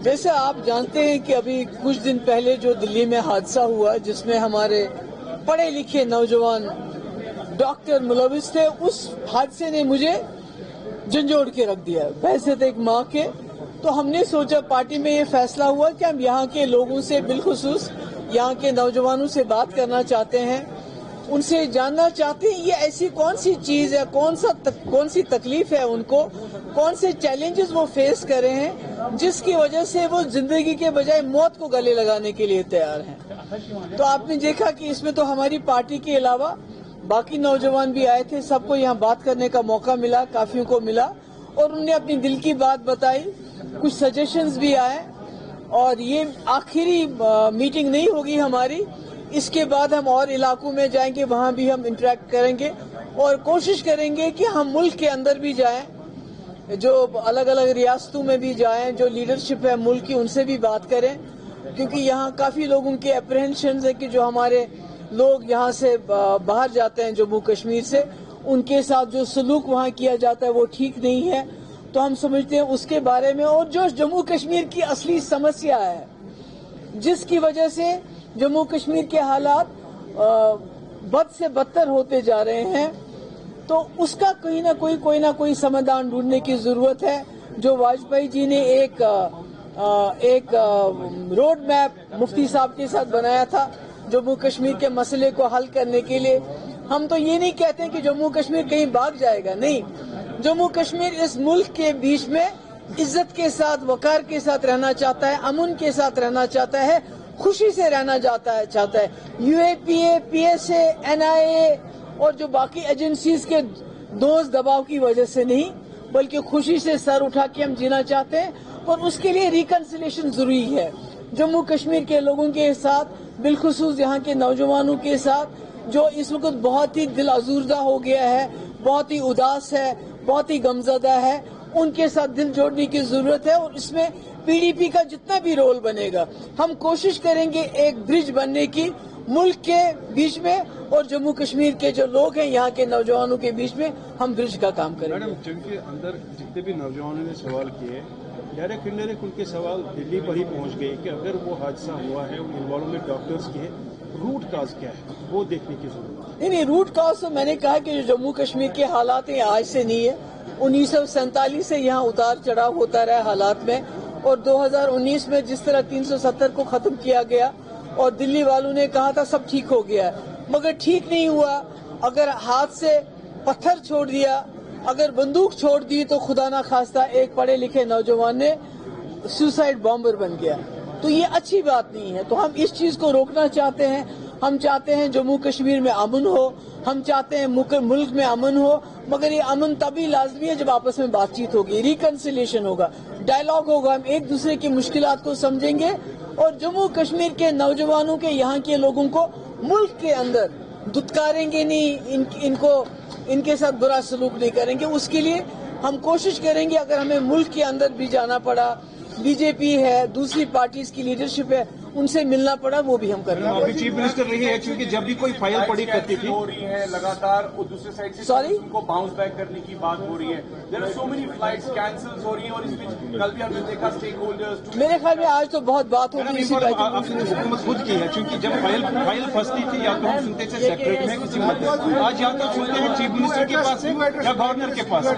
جیسے آپ جانتے ہیں کہ ابھی کچھ دن پہلے جو دلی میں حادثہ ہوا جس میں ہمارے پڑھے لکھے نوجوان ڈاکٹر ملوث تھے، اس حادثے نے مجھے جھنجھوڑ کے رکھ دیا ویسے تو ایک ماں کے. تو ہم نے سوچا پارٹی میں یہ فیصلہ ہوا کہ ہم یہاں کے لوگوں سے بالخصوص یہاں کے نوجوانوں سے بات کرنا چاہتے ہیں، ان سے جاننا چاہتے ہیں یہ ایسی کون سی چیز ہے، کون سی تکلیف ہے ان کو، کون سے چیلنجز وہ فیس کر رہے ہیں جس کی وجہ سے وہ زندگی کے بجائے موت کو گلے لگانے کے لیے تیار ہیں. تو آپ نے دیکھا کہ اس میں تو ہماری پارٹی کے علاوہ باقی نوجوان بھی آئے تھے، سب کو یہاں بات کرنے کا موقع ملا، کافیوں کو ملا، اور انہوں نے اپنی دل کی بات بتائی، کچھ سجیشنز بھی آئے. اور یہ آخری میٹنگ نہیں ہوگی ہماری، اس کے بعد ہم اور علاقوں میں جائیں گے، وہاں بھی ہم انٹریکٹ کریں گے اور کوشش کریں گے کہ ہم ملک کے اندر بھی جائیں، جو الگ الگ ریاستوں میں بھی جائیں، جو لیڈرشپ ہے ملک کی ان سے بھی بات کریں، کیونکہ یہاں کافی لوگوں کے اپریہنشنز ہے کہ جو ہمارے لوگ یہاں سے باہر جاتے ہیں جموں کشمیر سے، ان کے ساتھ جو سلوک وہاں کیا جاتا ہے وہ ٹھیک نہیں ہے. تو ہم سمجھتے ہیں اس کے بارے میں، اور جو جموں کشمیر کی اصلی سمسیا ہے جس کی وجہ سے جموں کشمیر کے حالات بد سے بدتر ہوتے جا رہے ہیں، تو اس کا کوئی نہ کوئی سمادھان ڈھونڈنے کی ضرورت ہے. جو واجپئی جی نے ایک روڈ میپ مفتی صاحب کے ساتھ بنایا تھا جموں کشمیر کے مسئلے کو حل کرنے کے لیے، ہم تو یہ نہیں کہتے کہ جموں کشمیر کہیں بھاگ جائے گا، نہیں، جموں کشمیر اس ملک کے بیچ میں عزت کے ساتھ وقار کے ساتھ رہنا چاہتا ہے، امن کے ساتھ رہنا چاہتا ہے، خوشی سے رہنا چاہتا ہے. U A P A, P S A, N I A اور جو باقی ایجنسیز کے دوز دباؤ کی وجہ سے نہیں، بلکہ خوشی سے سر اٹھا کے ہم جینا چاہتے ہیں، اور اس کے لیے ریکنسیلیشن ضروری ہے. جموں کشمیر کے لوگوں کے ساتھ، بالخصوص یہاں کے نوجوانوں کے ساتھ جو اس وقت بہت ہی دل ازوردہ ہو گیا ہے، بہت ہی اداس ہے، بہت ہی غمزدہ ہے، ان کے ساتھ دل جوڑنے کی ضرورت ہے. اور اس میں پی ڈی پی کا جتنا بھی رول بنے گا ہم کوشش کریں گے ایک برج بننے کی ملک کے بیچ میں، اور جموں کشمیر کے جو لوگ ہیں یہاں کے نوجوانوں کے بیچ میں ہم برج کا کام کریں گے. میڈم، جن کے اندر جتنے بھی نوجوانوں نے سوال کیے، ڈائریکٹ انڈائریکٹ ان کے سوال دلی پر ہی پہنچ گئے کہ اگر وہ حادثہ ہوا ہے انوالومنٹ ڈاکٹرز کی ہے، روٹ کاز کیا ہے وہ دیکھنے کی ضرورت ہے. نہیں، روٹ کاز تو میں نے کہا کہ جو جموں کشمیر کے حالات ہیں آج سے نہیں ہے، 1947 سے یہاں اتار چڑھاؤ ہوتا رہا حالات میں، اور 2019 میں جس طرح 370 کو ختم کیا گیا اور دلی والوں نے کہا تھا سب ٹھیک ہو گیا، مگر ٹھیک نہیں ہوا. اگر ہاتھ سے پتھر چھوڑ دیا، اگر بندوق چھوڑ دی، تو خدا نہ خواستہ ایک پڑھے لکھے نوجوان نے سوسائڈ بامبر بن گیا، تو یہ اچھی بات نہیں ہے. تو ہم اس چیز کو روکنا چاہتے ہیں. ہم چاہتے ہیں جموں کشمیر میں امن ہو، ہم چاہتے ہیں ملک میں امن ہو، مگر یہ امن تبھی لازمی ہے جب آپس میں بات چیت ہوگی، ریکنسیلیشن ہوگا، ڈائلاگ ہوگا، ہم ایک دوسرے کی مشکلات کو سمجھیں گے، اور جموں کشمیر کے نوجوانوں کے یہاں کے لوگوں کو ملک کے اندر دھتکاریں گے نہیں، ان کے ساتھ برا سلوک نہیں کریں گے. اس کے لیے ہم کوشش کریں گے، اگر ہمیں ملک کے اندر بھی جانا پڑا، بی جے پی ہے، دوسری پارٹیز کی لیڈرشپ ہے، ان سے ملنا پڑا، وہ بھی ہم کریں گے. آپ بھی چیف منسٹر رہی ہے، چونکہ جب بھی کوئی فائل پڑی کرتی تھی ہو رہی ہے لگاتار، اور دوسرے سائڈ سے ان کو باؤنس بیک کرنے کی بات ہو رہی ہے. There are so many flights cancel ہو رہی ہیں، اور اس میں کل بھی ہم نے دیکھا اسٹیک ہولڈرز. میرے خیال میں آج تو بہت بات ہوگی اسی پر. حکومت خود کی ہے، چونکہ جب فائل پھنستی تھی یا تو ہم سنتے تھے سیکرٹریٹ میں کسی مدد، آج یا تو سنتے ہیں چیف منسٹر کے پاس ہے یا گورنر کے پاس ہے،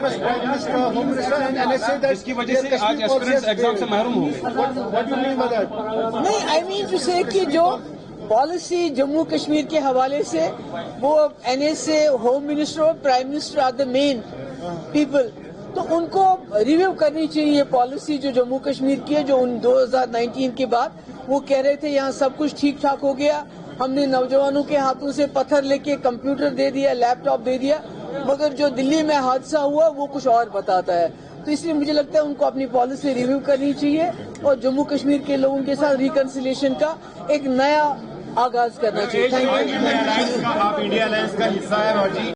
جس کی وجہ سے آج ایسپیرنٹس ایگزام سے محروم ہو گئے. نہیں، آئی مین ٹو سے کہ جو پالیسی جموں کشمیر کے حوالے سے وہ N S A, home minister اور prime minister are the main people, تو ان کو ریویو کرنی چاہیے یہ پالیسی جو جموں کشمیر کی ہے. جو 2019 کے بعد وہ کہہ رہے تھے یہاں سب کچھ ٹھیک ٹھاک ہو گیا، ہم نے نوجوانوں کے ہاتھوں سے پتھر لے کے کمپیوٹر دے دیا، لیپ ٹاپ دے دیا، مگر جو دلی میں حادثہ ہوا وہ کچھ اور بتاتا ہے. تو اس لیے مجھے لگتا ہے ان کو اپنی پالیسی ریویو کرنی چاہیے، اور جموں کشمیر کے لوگوں کے ساتھ ریکنسیلیشن کا ایک نیا آغاز کرنا چاہیے. آپ انڈیا الائنس کا حصہ ہے.